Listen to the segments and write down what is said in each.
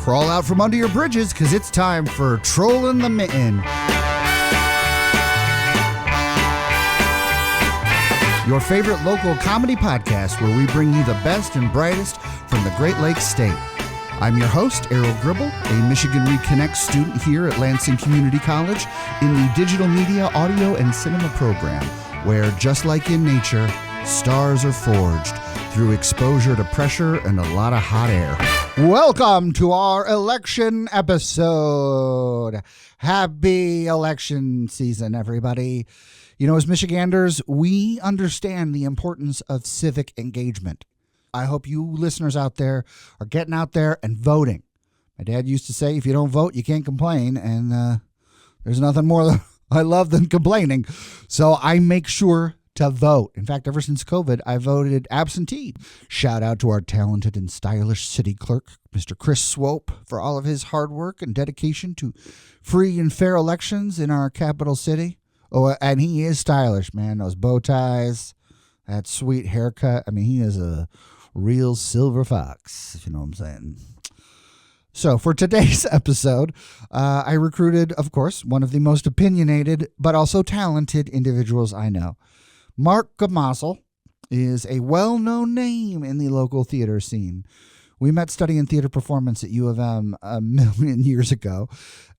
crawl out from under your bridges because it's time for Trollin' the Mitten. Your favorite local comedy podcast where we bring you the best and brightest from the Great Lakes State. I'm your host, Errol Gribble, a Michigan Reconnect student here at Lansing Community College in the Digital Media, Audio, and Cinema program, where, just like in nature, stars are forged through exposure to pressure and a lot of hot air. Welcome to our election episode. Happy election season, everybody. You know, as Michiganders, we understand the importance of civic engagement. I hope you listeners out there are getting out there and voting. My dad used to say, if you don't vote, you can't complain. And there's nothing more that I love than complaining. So I make sure to vote. In fact, ever since COVID, I voted absentee. Shout out to our talented and stylish city clerk, Mr. Chris Swope, for all of his hard work and dedication to free and fair elections in our capital city. Oh, and he is stylish, man. Those bow ties, that sweet haircut. I mean, he is a real silver fox, if you know what I'm saying. So for today's episode, I recruited, of course, one of the most opinionated but also talented individuals I know. Mark Gmazel is a well-known name in the local theater scene. We met studying theater performance at U of M a million years ago,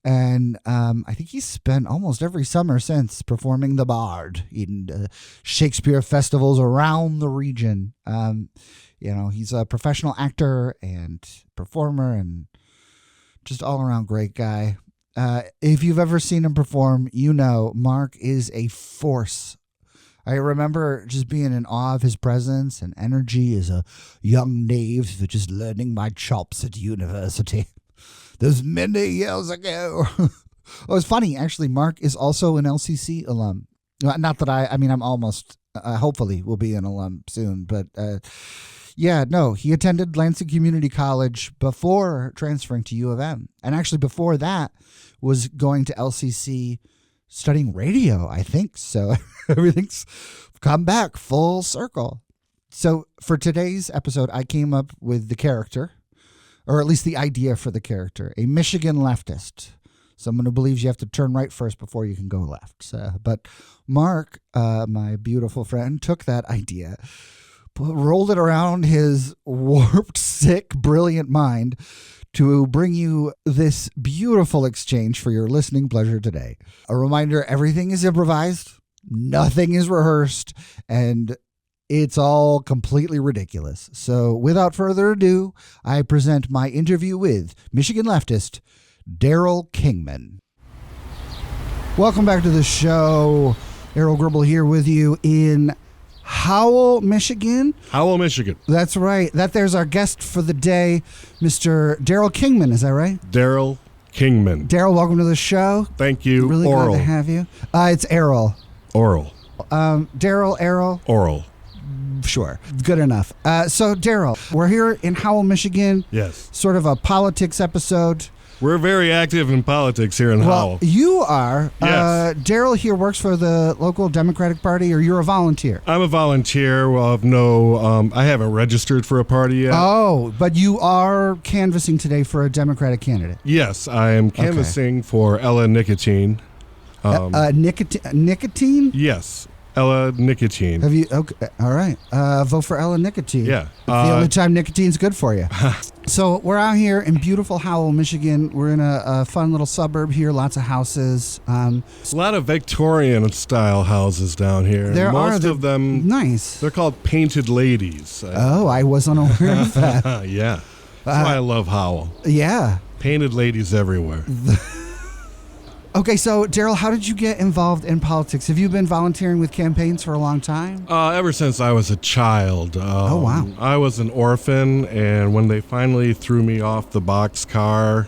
and I think he's spent almost every summer since performing The Bard in Shakespeare festivals around the region. You know, he's a professional actor and performer and just all-around great guy. If you've ever seen him perform, you know Mark is a force. I remember just being in awe of his presence and energy as a young knave just learning my chops at university. Those many years ago. It was funny, actually. Mark is also an LCC alum. Not that I'm almost, hopefully, will be an alum soon. But, he attended Lansing Community College before transferring to U of M. And actually, before that, was going to LCC studying radio, I think. So everything's come back full circle. So for today's episode, I came up with the character, or at least the idea for the character, a Michigan leftist, someone who believes you have to turn right first before you can go left. But Mark, my beautiful friend, took that idea, rolled it around his warped, sick, brilliant mind to bring you this beautiful exchange for your listening pleasure today. A reminder, everything is improvised, nothing is rehearsed, and it's all completely ridiculous. So without further ado, I present my interview with Michigan leftist, Darrell Kingman. Welcome back to the show. Errol Gribble here with you in Howell, Michigan. Howell, Michigan. That's right. There's our guest for the day, Mr. Darrell Kingman. Is that right? Darrell Kingman. Darrell, welcome to the show. Thank you. Really Oral. glad to have you. It's Aral. Oral. Darrell, Aral. Oral. Sure. Good enough. So, Darrell, we're here in Howell, Michigan. Yes. Sort of a politics episode. We're very active in politics here in Howell. You are. Yes. Darrell here works for the local Democratic Party, or you're a volunteer? I'm a volunteer. I haven't registered for a party yet. Oh, but you are canvassing today for a Democratic candidate. Yes, I am canvassing for Ella Nicotine. Nicotine? Yes, Ella Nicotine. Have you? Okay, all right. Vote for Ella Nicotine. Yeah. The only time nicotine's good for you. So we're out here in beautiful Howell, Michigan. We're in a fun little suburb here. Lots of houses. A lot of Victorian-style houses down here. Most of them nice. They're called painted ladies. I wasn't aware of that. Yeah. That's why I love Howell. Yeah. Painted ladies everywhere. Okay, so Darrell, how did you get involved in politics? Have you been volunteering with campaigns for a long time? Ever since I was a child. Oh, wow. I was an orphan, and when they finally threw me off the boxcar...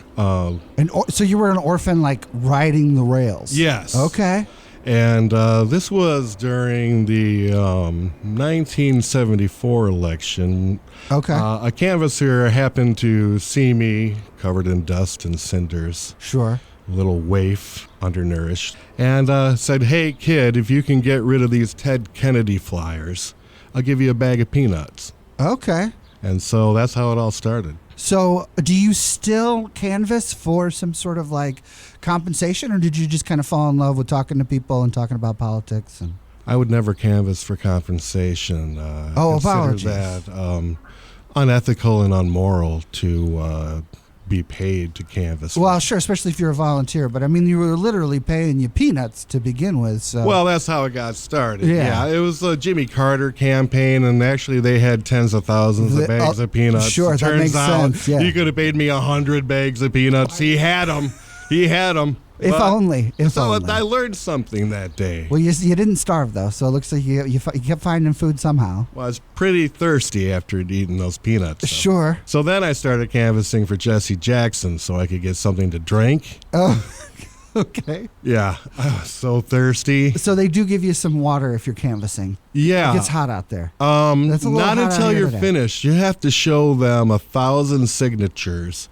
So you were an orphan, like, riding the rails? Yes. Okay. And this was during the 1974 election. Okay. A canvasser happened to see me covered in dust and cinders. Sure. A little waif, undernourished, and said, "Hey, kid, if you can get rid of these Ted Kennedy flyers, I'll give you a bag of peanuts." Okay. And so that's how it all started. So do you still canvass for some sort of like compensation, or did you just kind of fall in love with talking to people and talking about politics? And I would never canvass for compensation. Apologies. That unethical and unmoral to be paid to canvass. Well, sure, especially if you're a volunteer. But I mean, you were literally paying you peanuts to begin with. So. Well, that's how it got started. Yeah. It was a Jimmy Carter campaign, and actually they had tens of thousands of bags of peanuts. Sure, that makes sense. Yeah. You could have paid me 100 bags of peanuts. He had them. If only. I learned something that day. Well, you didn't starve, though, so it looks like you kept finding food somehow. Well, I was pretty thirsty after eating those peanuts. So. Sure. So then I started canvassing for Jesse Jackson so I could get something to drink. Oh, okay. Yeah, I was so thirsty. So they do give you some water if you're canvassing. Yeah. It gets hot out there. Not until you're finished. You have to show them 1,000 signatures,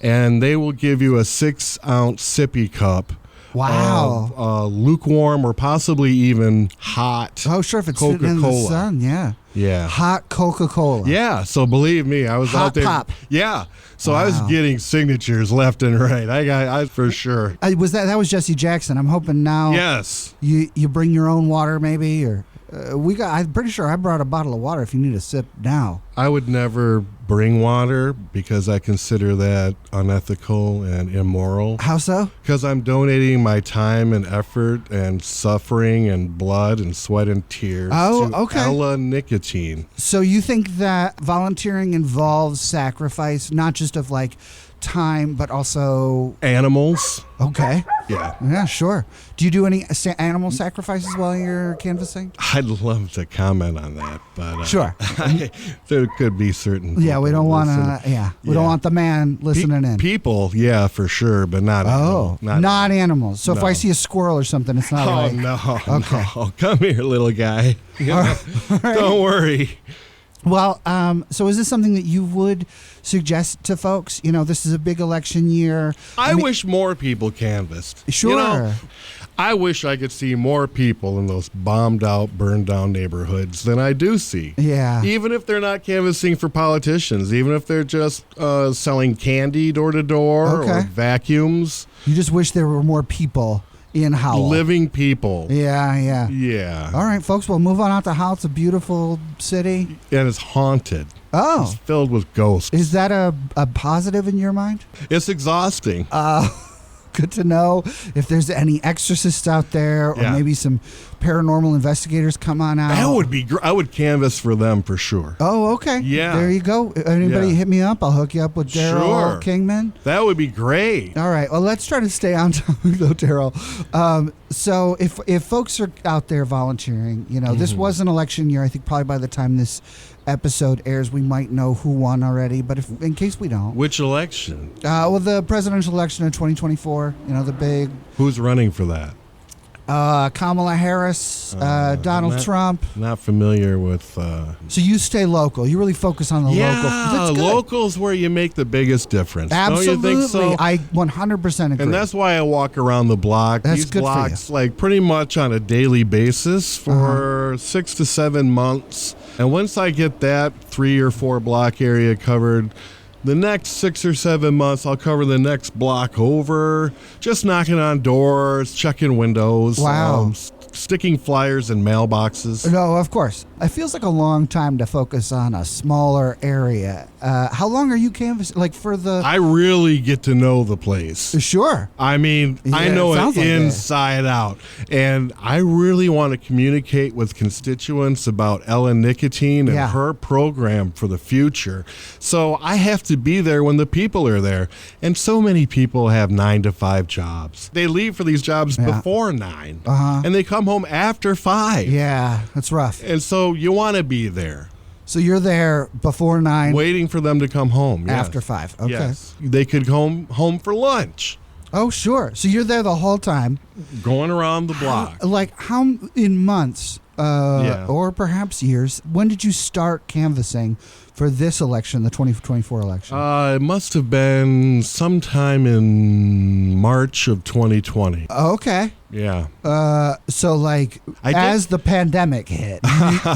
and they will give you a 6-ounce sippy cup. Wow. Of lukewarm or possibly even hot. Oh, sure, if it's sitting in the sun, yeah. Yeah. Hot Coca-Cola. Yeah, so believe me, I was hot out there. Pop. Yeah. So wow. I was getting signatures left and right. I for sure. That was Jesse Jackson. I'm hoping now. Yes. You bring your own water maybe, or I'm pretty sure I brought a bottle of water if you need a sip now. I would never bring water because I consider that unethical and immoral. How so? Because I'm donating my time and effort and suffering and blood and sweat and tears to Ella Nicotine. So you think that volunteering involves sacrifice, not just of like time, but also animals? Okay. Yeah, sure. Do you do any animal sacrifices while you're canvassing? I'd love to comment on that, but sure. There could be certain. Yeah, we don't want to. We don't want the man listening in. People, yeah, for sure, but not. Not animals. So if I see a squirrel or something, it's not. Oh no! Come here, little guy. Right. Don't worry. Well, so is this something that you would suggest to folks? This is a big election year. I wish more people canvassed. Sure. I wish I could see more people in those bombed out, burned down neighborhoods than I do see. Yeah. Even if they're not canvassing for politicians, even if they're just selling candy door to door or vacuums. You just wish there were more people in Howell. Living people. Yeah. Yeah. All right, folks, we'll move on out to Howell. It's a beautiful city. And it's haunted. Oh. It's filled with ghosts. Is that a positive in your mind? It's exhausting. Good to know if there's any exorcists out there or maybe some paranormal investigators come on out. That would be I would canvass for them for sure. Oh, okay. Yeah. There you go. Anybody hit me up? I'll hook you up with Darrell Kingman. That would be great. All right. Well, let's try to stay on topic though, Darrell. So if folks are out there volunteering, this was an election year. I think probably by the time this episode airs, we might know who won already, but in case we don't. Which election? The presidential election in 2024, the big. Who's running for that? Kamala Harris, Donald Trump. Not familiar with. So you stay local. You really focus on the local. Yeah, local's where you make the biggest difference. Absolutely. Don't you think so? I 100% agree. And that's why I walk around the block. That's These good blocks, for you. like pretty much on a daily basis for 6 to 7 months. And once I get that 3 or 4 block area covered, the next 6 or 7 months, I'll cover the next block over, just knocking on doors, checking windows. Wow. Sticking flyers in mailboxes. No, of course. It feels like a long time to focus on a smaller area. How long are you canvassing? I really get to know the place. Sure. I mean, I know it inside out. And I really want to communicate with constituents about Ella Nicotine and her program for the future. So I have to be there when the people are there. And so many people have 9-to-5 jobs. They leave for these jobs before 9. And they come home after 5. Yeah, that's rough. And so you want to be there. So you're there before 9. Waiting for them to come home. Yes. After 5. Okay. Yes. They could come home for lunch. Oh, sure. So you're there the whole time. Going around the block. How in months or perhaps years, when did you start canvassing for this election, the 2024 election? It must have been sometime in March of 2020. Okay. Yeah. So like, as the pandemic hit,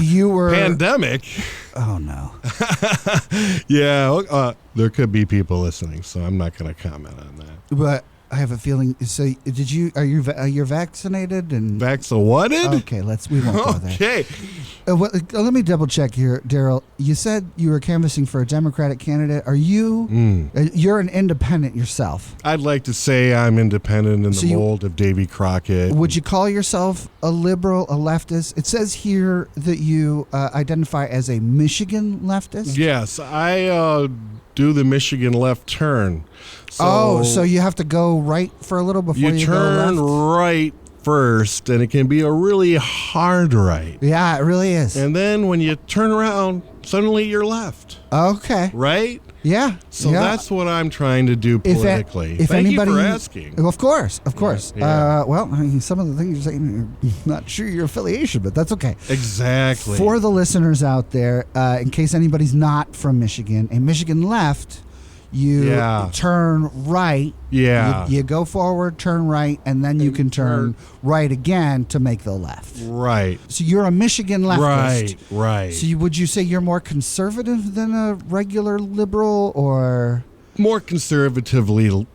you were... Pandemic? Oh, no. Yeah. There could be people listening, so I'm not going to comment on that. But I have a feeling. So, you're vaccinated and vaccinated? Okay, we won't go there. Okay. Let me double check here, Darrell. You said you were canvassing for a Democratic candidate. Are you? You're an independent yourself. I'd like to say I'm independent in the mold of Davy Crockett. Would you call yourself a liberal, a leftist? It says here that you identify as a Michigan leftist. Yes, I do the Michigan left turn. So you have to go right for a little before you turn go left? Right first, and it can be a really hard right. Yeah, it really is. And then when you turn around, suddenly you're left. Okay. Right? Yeah. So that's what I'm trying to do politically. Thank you for asking. Of course. Yeah. Well, I mean, some of the things you're saying, I'm not sure your affiliation, but that's okay. Exactly. For the listeners out there, in case anybody's not from Michigan, a Michigan left, you turn right. Yeah. You go forward, turn right, and then you can turn right again to make the left. Right. So you're a Michigan leftist. Right. So would you say you're more conservative than a regular liberal, or more conservatively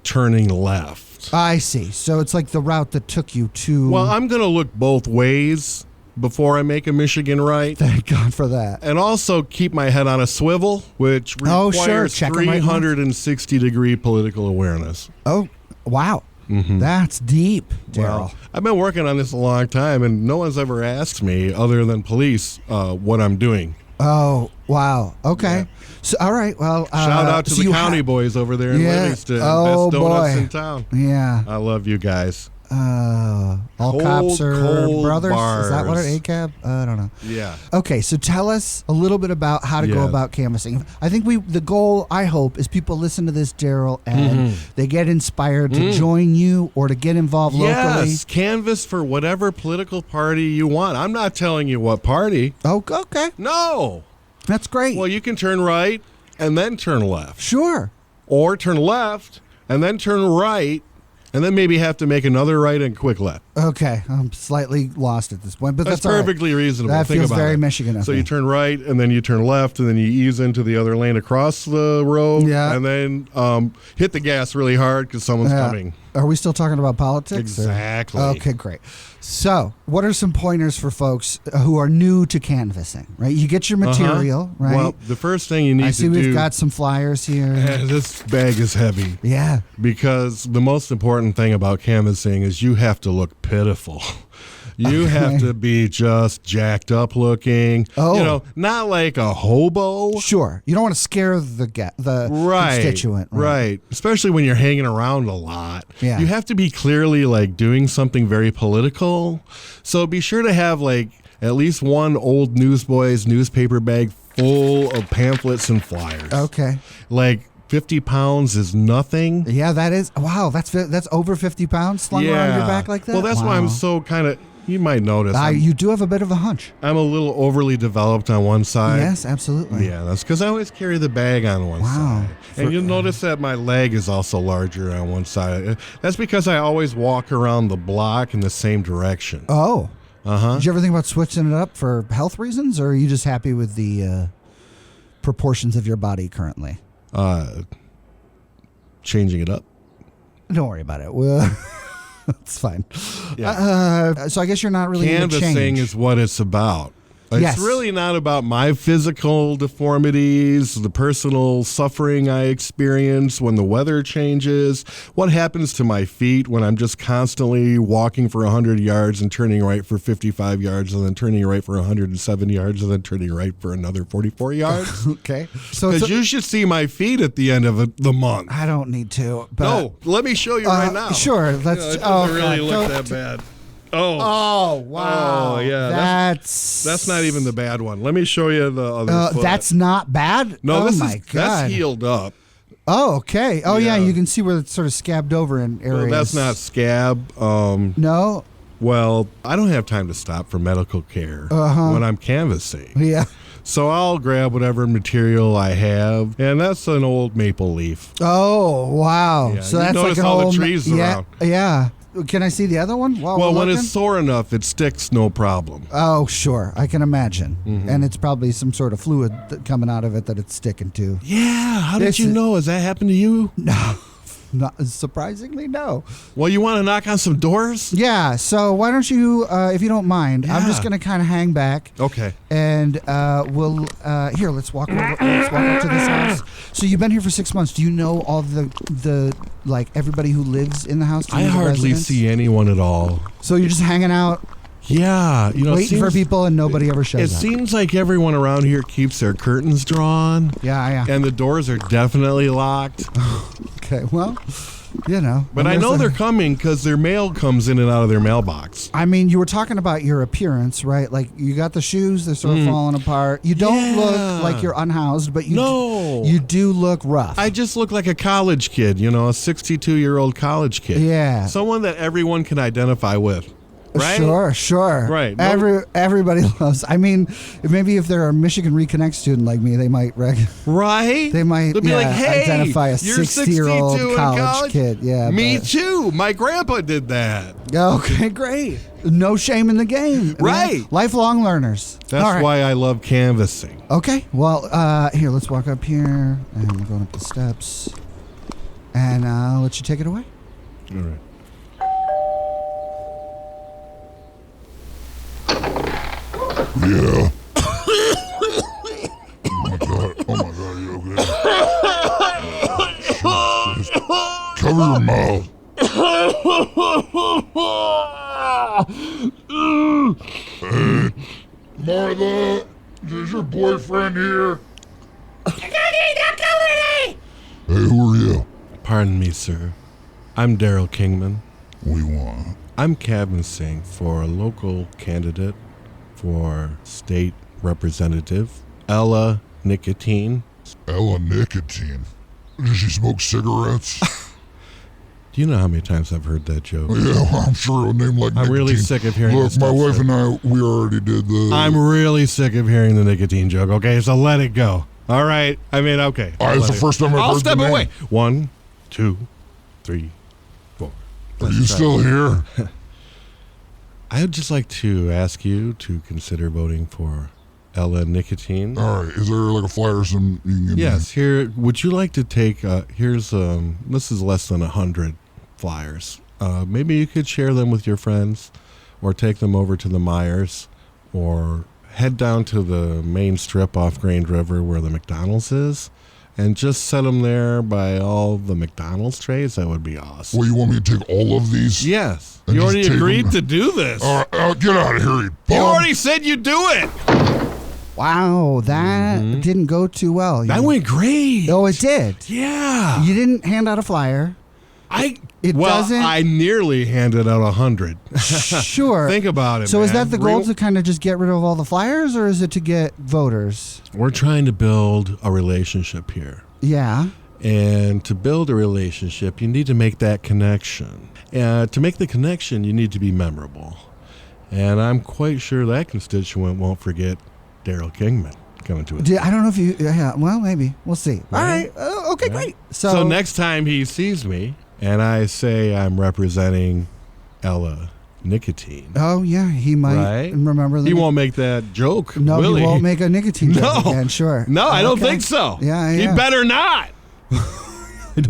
turning left? I see. So it's like the route that took you to... Well, I'm going to look both ways before I make a Michigan right. Thank God for that. And also keep my head on a swivel, which requires 360-degree political awareness. Oh, wow. Mm-hmm. That's deep, Darrell. Well, I've been working on this a long time, and no one's ever asked me, other than police, what I'm doing. Oh, wow. Okay. Yeah. So, all right. Well, shout out to the county boys over there in Livingston. Best donuts in town. Yeah. I love you guys. All cops are brothers? Bars. Is that what an ACAB? I don't know. Yeah. Okay, so tell us a little bit about how to go about canvassing. I think the goal, I hope, is people listen to this, Darrell, and they get inspired to join you or to get involved locally. Yes, canvass for whatever political party you want. I'm not telling you what party. Oh, okay. No. That's great. Well, you can turn right and then turn left. Sure. Or turn left and then turn right, and then maybe have to make another right and quick left. Okay, I'm slightly lost at this point, but that's perfectly reasonable. That Think feels about very it. Michigan. So you turn right, and then you turn left, and then you ease into the other lane across the road, and then hit the gas really hard because someone's coming. Are we still talking about politics? Exactly. Okay, great. So, what are some pointers for folks who are new to canvassing? Right, you get your material, right? Well, the first thing you need to do. I see we've got some flyers here. This bag is heavy. Yeah. Because the most important thing about canvassing is you have to look pitiful. You have to be just jacked up looking. Oh. Not like a hobo. Sure. You don't want to scare the constituent. Right. Especially when you're hanging around a lot. Yeah. You have to be clearly doing something very political. So be sure to have at least one old newsboy's newspaper bag full of pamphlets and flyers. Okay. 50 pounds is nothing. Yeah, that is. Wow, that's over 50 pounds slung around your back like that? Well, that's why I'm so kind of... You might notice. You do have a bit of a hunch. I'm a little overly developed on one side. Yes, absolutely. Yeah, that's because I always carry the bag on one side. And you'll notice that my leg is also larger on one side. That's because I always walk around the block in the same direction. Oh. Did you ever think about switching it up for health reasons, or are you just happy with the proportions of your body currently? Changing it up. Don't worry about it. It's fine. Yeah. So I guess you're not really canvassing is what it's about. It's really not about my physical deformities, the personal suffering I experience when the weather changes, what happens to my feet when I'm just constantly walking for 100 yards and turning right for 55 yards and then turning right for 107 yards and then turning right for another 44 yards. Okay. Because you should see my feet at the end of the month. I don't need to. But, no, let me show you right now. Sure. It doesn't really look that bad. Oh, wow. Oh, yeah. That's not even the bad one. Let me show you the other foot. That's not bad? No, God. That's healed up. Oh, okay. Oh, yeah. You can see where it's sort of scabbed over in areas. Well, that's not scab. No? Well, I don't have time to stop for medical care when I'm canvassing. Yeah. So I'll grab whatever material I have, and that's an old maple leaf. Oh, wow. Yeah. So that's notice like all the trees around. Yeah. Can I see the other one? Well, when it's sore enough, it sticks, no problem. Oh, sure. I can imagine. Mm-hmm. And it's probably some sort of fluid coming out of it that it's sticking to. Yeah. How did you know? Has that happened to you? No. Not surprisingly, no. Well, you want to knock on some doors? Yeah. So why don't you, if you don't mind, I'm just going to kind of hang back. Okay. And we'll here. Let's walk up to this house. So you've been here for 6 months. Do you know all the like everybody who lives in the house? I hardly see anyone at all. So you're just hanging out. Yeah, waiting for people and nobody ever shows up. It seems like everyone around here keeps their curtains drawn. Yeah. And the doors are definitely locked. Okay, well, But I know they're coming because their mail comes in and out of their mailbox. I mean, you were talking about your appearance, right? Like, you got the shoes, they're sort of falling apart. You don't look like you're unhoused, but you do look rough. I just look like a college kid, a 62-year-old college kid. Yeah. Someone that everyone can identify with. Right? Sure. Right. Everybody loves. I mean, maybe if they're a Michigan Reconnect student like me, they might right. They might be like, hey, identify a 60-year-old college kid. Yeah. Me too. My grandpa did that. Okay, great. No shame in the game. Right. Lifelong learners. That's why I love canvassing. Okay. Well, here, let's walk up here, and we're going up the steps, and I'll let you take it away. All right. Yeah. Oh my god, you okay? Cover your mouth. Hey, Martha, is your boyfriend here? Hey, who are you? Pardon me, sir. I'm Darrell Kingman. What do you want? I'm canvassing for a local candidate for state representative, Ella Nicotine. Ella Nicotine? Does she smoke cigarettes? Do you know how many times I've heard that joke? Yeah, well, I'm sure a name like Nicotine. I'm really sick of hearing this. Look, my wife and I, we already did the... I'm really sick of hearing the nicotine joke, okay? So let it go. All right? I mean, okay. It's the first time I've heard the name. I'll step away. 1, 2, 3, 4. Are you still here? I would just like to ask you to consider voting for Ella Nicotine. All right. Is there like a flyer or something you can give me? Yes. Here, would you like to take, this is less than 100 flyers. Maybe you could share them with your friends or take them over to the Myers or head down to the main strip off Grand River where the McDonald's is. And just set them there by all the McDonald's trays. That would be awesome. Well, you want me to take all of these? Yes. You already agreed to do this. All right, get out of here, you bum. You already said you'd do it. Wow, that didn't go too well. That went great. Oh, it did? Yeah. You didn't hand out a flyer. I nearly handed out 100. Sure. Think about it, So man. Is that the goal, to kind of just get rid of all the flyers, or is it to get voters? We're trying to build a relationship here. Yeah. And to build a relationship, you need to make that connection. To make the connection, you need to be memorable. And I'm quite sure that constituent won't forget Darrell Kingman coming to it. I don't know if you... Yeah, well, maybe. We'll see. Right? All right. Okay, great. So next time he sees me and I say I'm representing Ella Nicotine. Oh, yeah. He might remember that. He won't make that joke, No, will he won't make a nicotine joke again, sure. No, I don't think so. Yeah. He better not.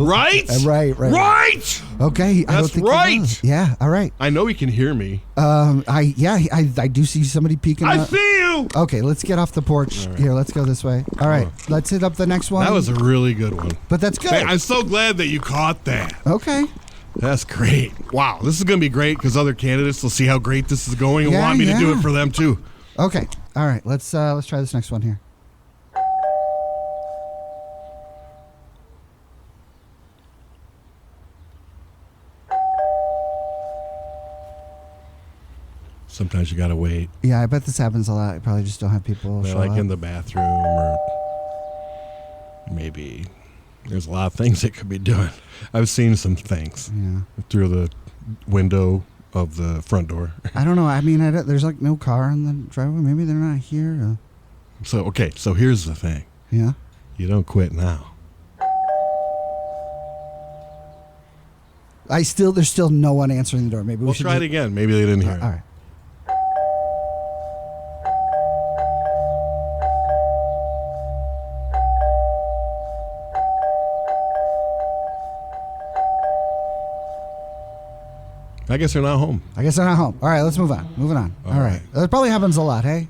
Right? Right. Okay. That's I don't think right. He will. Yeah. All right. I know he can hear me. I do see somebody peeking. I see you. Okay, let's get off the porch. Right. Here, let's go this way. All right, let's hit up the next one. That was a really good one. But that's good. Hey, I'm so glad that you caught that. Okay. That's great. Wow, this is going to be great because other candidates will see how great this is going and want me to do it for them too. Okay. All right. Let's try this next one here. Sometimes you gotta wait. Yeah, I bet this happens a lot. You probably just don't have people show like up. In the bathroom, or maybe there's a lot of things they could be doing. I've seen some things through the window of the front door. I don't know. I mean, there's like no car in the driveway. Maybe they're not here. So here's the thing. Yeah. You don't quit now. There's still no one answering the door. Maybe we'll try it again. Maybe they didn't hear it. All right. I guess they're not home. All right, let's move on. Moving on. All right. That probably happens a lot, hey?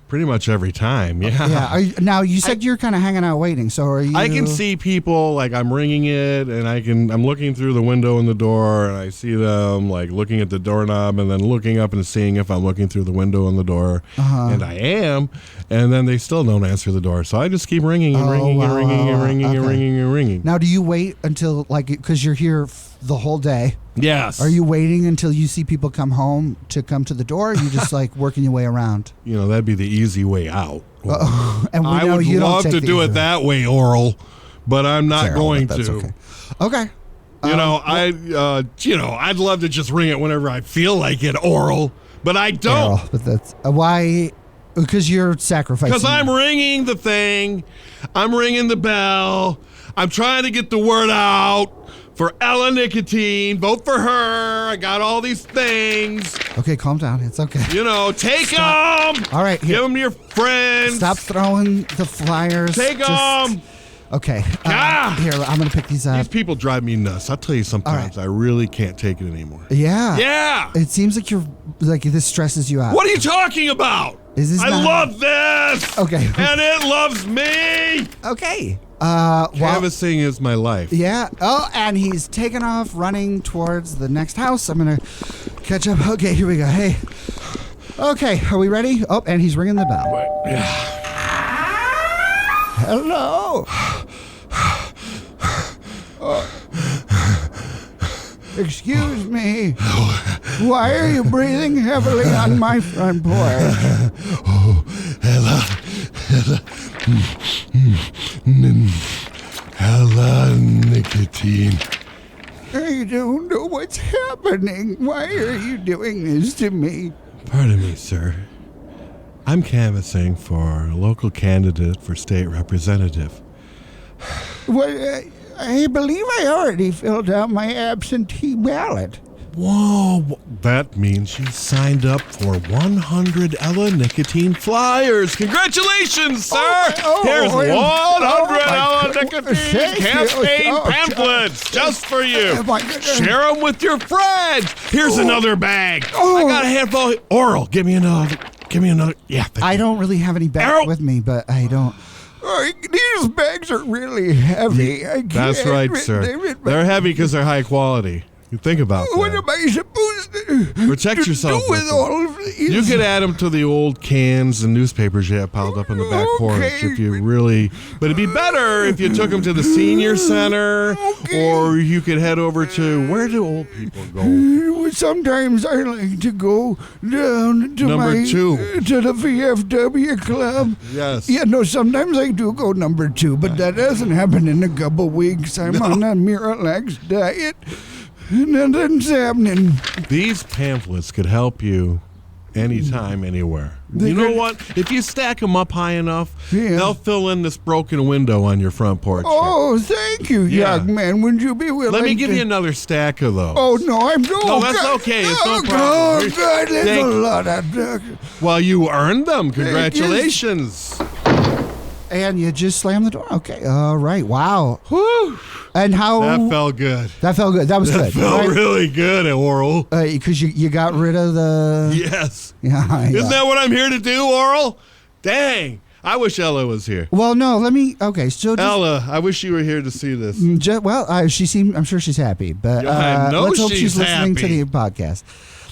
Pretty much every time, yeah. Yeah. Now, you said you're kind of hanging out waiting, so are you... I can see people, like I'm ringing it, and I'm looking through the window in the door, and I see them, like, looking at the doorknob, and then looking up and seeing if I'm looking through the window in the door, and I am, and then they still don't answer the door, so I just keep ringing and ringing and ringing and ringing and ringing and ringing. Now, do you wait until, like, because you're here the whole day? Yes. Are you waiting until you see people come home to come to the door, or are you just, like, working your way around? That'd be the easy way out. And I would love to do it that way, Oral, but I'm not going to. Okay. I'd love to just ring it whenever I feel like it, Oral, but I don't. But that's why. Because you're sacrificing. Because I'm ringing the thing. I'm ringing the bell. I'm trying to get the word out for Ella Nicotine. Vote for her. I got all these things. Okay, calm down. It's okay. Take them. All right. Here. Give them to your friends. Stop throwing the flyers. Take them. Okay. Here, I'm going to pick these up. These people drive me nuts. I'll tell you sometimes I really can't take it anymore. Yeah. Yeah. It seems like this stresses you out. What are you talking about? I love this. Okay. And it loves me. Okay. Canvassing is my life. Yeah. Oh, and he's taking off, running towards the next house. I'm going to catch up. Okay, here we go. Hey. Okay, are we ready? Oh, and he's ringing the bell. Yeah. Hello. Excuse me. Why are you breathing heavily on my front porch? Ella Nicotine. I don't know what's happening. Why are you doing this to me? Pardon me, sir. I'm canvassing for a local candidate for state representative. Well, I believe I already filled out my absentee ballot. Whoa, that means you signed up for 100 Ella Nicotine flyers. Congratulations, sir! Here's 100 Ella Nicotine campaign pamphlets just for you. Share them with your friends. Here's another bag. I got a handful. Oral, give me another. Yeah. I don't really have any bags with me, but I don't. These bags are really heavy. That's right, sir. They're heavy because they're high quality. You think about that. What am I supposed to protect yourself do with all of these? You could add them to the old cans and newspapers you have piled up in the back porch if you really. But it'd be better if you took them to the senior center, or you could head over to where do old people go? Sometimes I like to go down to number 2 to the VFW club. Yes. Yeah, no. Sometimes I do go number 2, but that hasn't happened in a couple weeks. I'm on a Miralax diet. Nothing's happening. These pamphlets could help you anytime, anywhere. You know what? If you stack them up high enough, they'll fill in this broken window on your front porch. Oh, thank you, young man. Would you be willing Let me give you another stack of those. Oh, no, I'm no. No, that's okay. It's no problem. Oh, God, there's a lot of... Well, you earned them. Congratulations. And you just slammed the door. Okay. All right. Wow. Whew. And how... That felt good. That felt good. That was good. That felt really good, Oral. Because you got rid of the... Yes. Yeah. Isn't that what I'm here to do, Oral? Dang. I wish Ella was here. Well, no, let me... Okay, so... Ella, I wish you were here to see this. She seemed... I'm sure she's happy, but I know let's hope she's listening happy. to the podcast.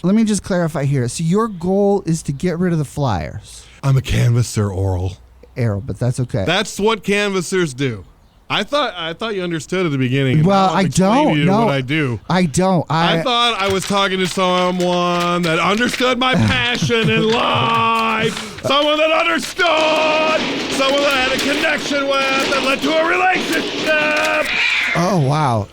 Let me just clarify here. So your goal is to get rid of the flyers. I'm a canvasser, Oral. Errol, but that's okay. That's what canvassers do. I thought you understood at the beginning. Well, I don't know what I do. I don't. I thought I was talking to someone that understood my passion in life. Someone that understood. Someone that I had a connection with that led to a relationship. Oh, wow.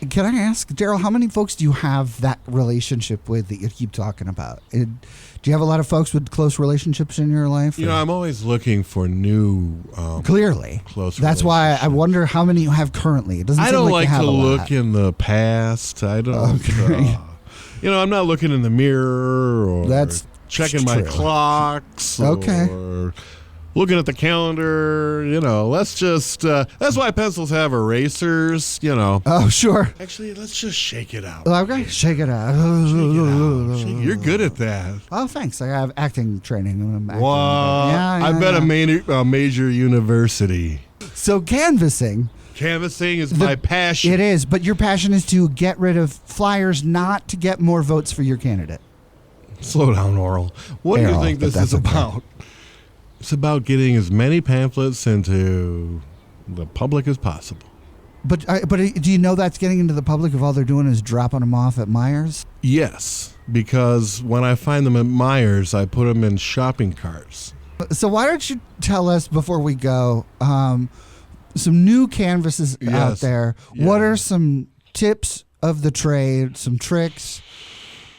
Can I ask, Darrell, how many folks do you have that relationship with that you keep talking about? Do you have a lot of folks with close relationships in your life? You know, I'm always looking for new, clearly. Close. That's why I wonder how many you have currently. It doesn't. I seem don't like like you have to a look lot. in the past. I don't. Okay. I'm not looking in the mirror or That's checking my true. clocks. Okay. Or looking at the calendar. Let's just. That's why pencils have erasers. Oh, sure. Actually, let's just shake it out. Okay, shake it out. You're good at that. Oh, thanks. I have acting training. I'm acting. Wow. I bet a major university. So canvassing. Canvassing is my passion. It is, but your passion is to get rid of flyers, not to get more votes for your candidate. Slow down, Oral. What do you think this is about? It's about getting as many pamphlets into the public as possible. But do you know that's getting into the public if all they're doing is dropping them off at Myers? Yes, because when I find them at Myers, I put them in shopping carts. So why don't you tell us before we go some new canvases out there? Yeah. What are some tips of the trade, some tricks?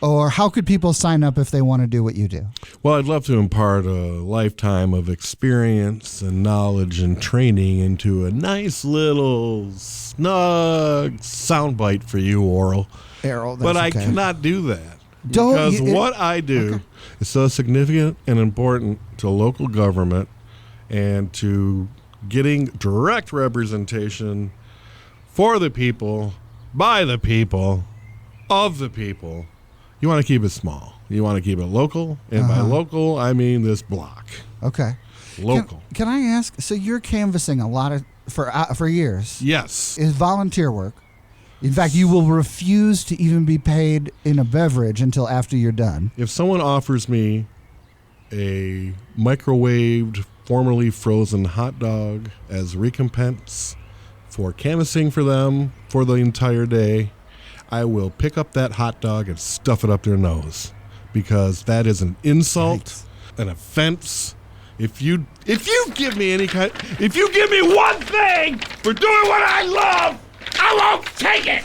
Or how could people sign up if they want to do what you do? Well, I'd love to impart a lifetime of experience and knowledge and training into a nice little snug soundbite for you, Aral. But I cannot do that. Because what I do is so significant and important to local government and to getting direct representation for the people, by the people, of the people. You want to keep it small. You want to keep it local. And by local, I mean this block. Okay. Local. Can I ask, so you're canvassing a lot for years. Yes. Is volunteer work. In fact, you will refuse to even be paid in a beverage until after you're done. If someone offers me a microwaved, formerly frozen hot dog as recompense for canvassing for them for the entire day, I will pick up that hot dog and stuff it up their nose, because that is an insult, an offense. If you give me one thing for doing what I love, I won't take it.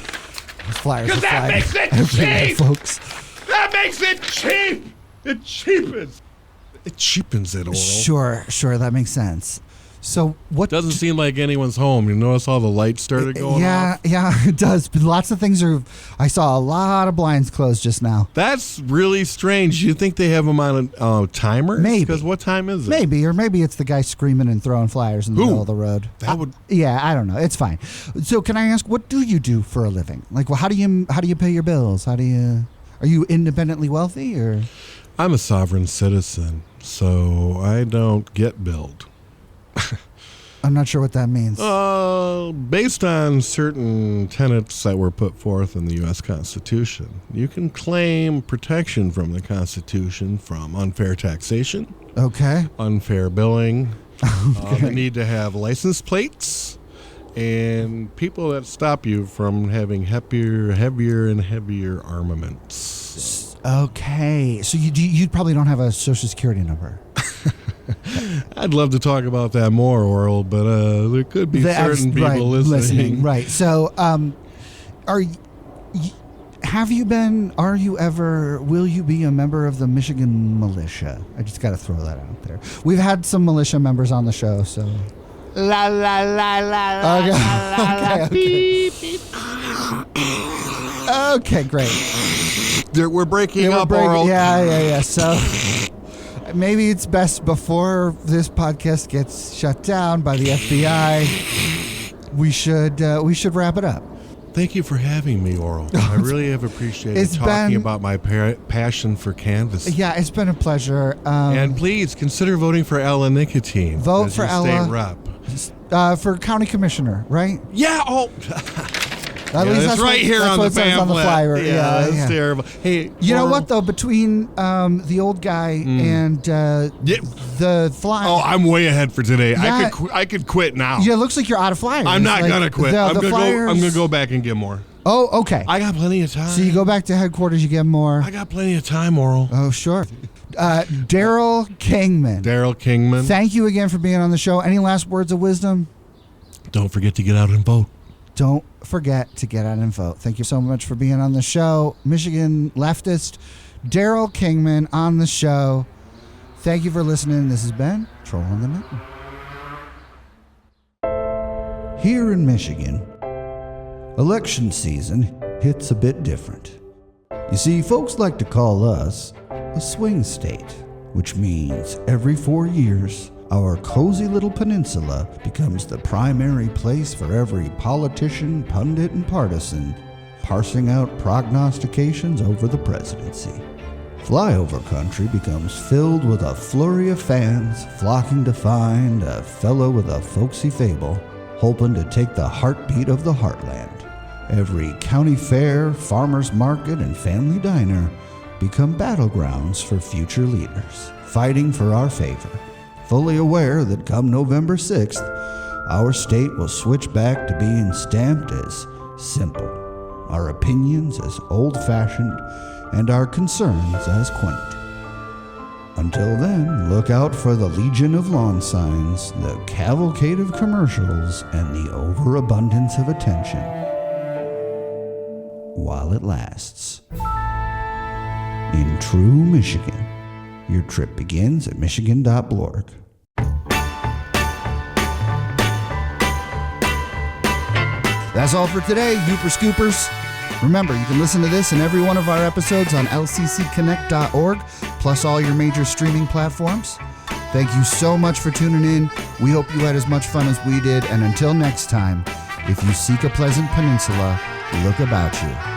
Because that makes it cheap, folks. That makes it cheap. It cheapens it, Oral. Sure, that makes sense. So what doesn't seem like anyone's home. You notice all the lights started going off? Yeah, it does. But lots of things I saw a lot of blinds closed just now. That's really strange. You think they have them on a timer? Maybe. Because what time is it? Maybe it's the guy screaming and throwing flyers in the middle of the road. I don't know. It's fine. So can I ask, what do you do for a living? Like, well, how do you pay your bills? Are you independently wealthy or? I'm a sovereign citizen, so I don't get billed. I'm not sure what that means. Based on certain tenets that were put forth in the U.S. Constitution, you can claim protection from the Constitution from unfair taxation, unfair billing, the need to have license plates, and people that stop you from having heavier and heavier armaments. Okay, so you probably don't have a Social Security number. I'd love to talk about that more, Oral, but there could be certain people listening. Right. So, will you be a member of the Michigan militia? I just got to throw that out there. We've had some militia members on the show, so. La la la la la. Okay. Beep, beep. Okay, great. We're breaking up, Oral. Yeah. So. Maybe it's best before this podcast gets shut down by the FBI. We should wrap it up. Thank you for having me, Oral. I really have appreciated talking about my passion for canvassing. Yeah, it's been a pleasure. And please consider voting for Ella Nicotine. Vote for Ella. State rep. For county commissioner, right? Yeah. At least that's right here on the pamphlet. On the flyer. Yeah, that's terrible. Hey, you know what though? Between the old guy and the flyer. Oh, I'm way ahead for today. Yeah, I could quit now. Yeah, it looks like you're out of flyers. I'm not gonna quit. I'm gonna go back and get more. Oh, okay. I got plenty of time. So you go back to headquarters, you get more. I got plenty of time, Oral. Oh, sure. Darrell Kingman. Darrell Kingman. Thank you again for being on the show. Any last words of wisdom? Don't forget to get out and vote. don't forget to get out and vote. Thank you so much for being on the show. Michigan Leftist, Darrell Kingman on the show. Thank you for listening. This has been Trolling the Mountain. Here in Michigan, election season hits a bit different. You see, folks like to call us a swing state, which means every 4 years, our cozy little peninsula becomes the primary place for every politician, pundit, and partisan parsing out prognostications over the presidency. Flyover country becomes filled with a flurry of fans flocking to find a fellow with a folksy fable, hoping to take the heartbeat of the heartland. Every county fair, farmer's market, and family diner become battlegrounds for future leaders, fighting for our favor, fully aware that come November 6th, our state will switch back to being stamped as simple, our opinions as old-fashioned, and our concerns as quaint. Until then, look out for the legion of lawn signs, the cavalcade of commercials, and the overabundance of attention while it lasts. In true Michigan, your trip begins at michigan.blorg. That's all for today, Youper Scoopers. Remember, you can listen to this and every one of our episodes on lccconnect.org, plus all your major streaming platforms. Thank you so much for tuning in. We hope you had as much fun as we did. And until next time, if you seek a pleasant peninsula, look about you.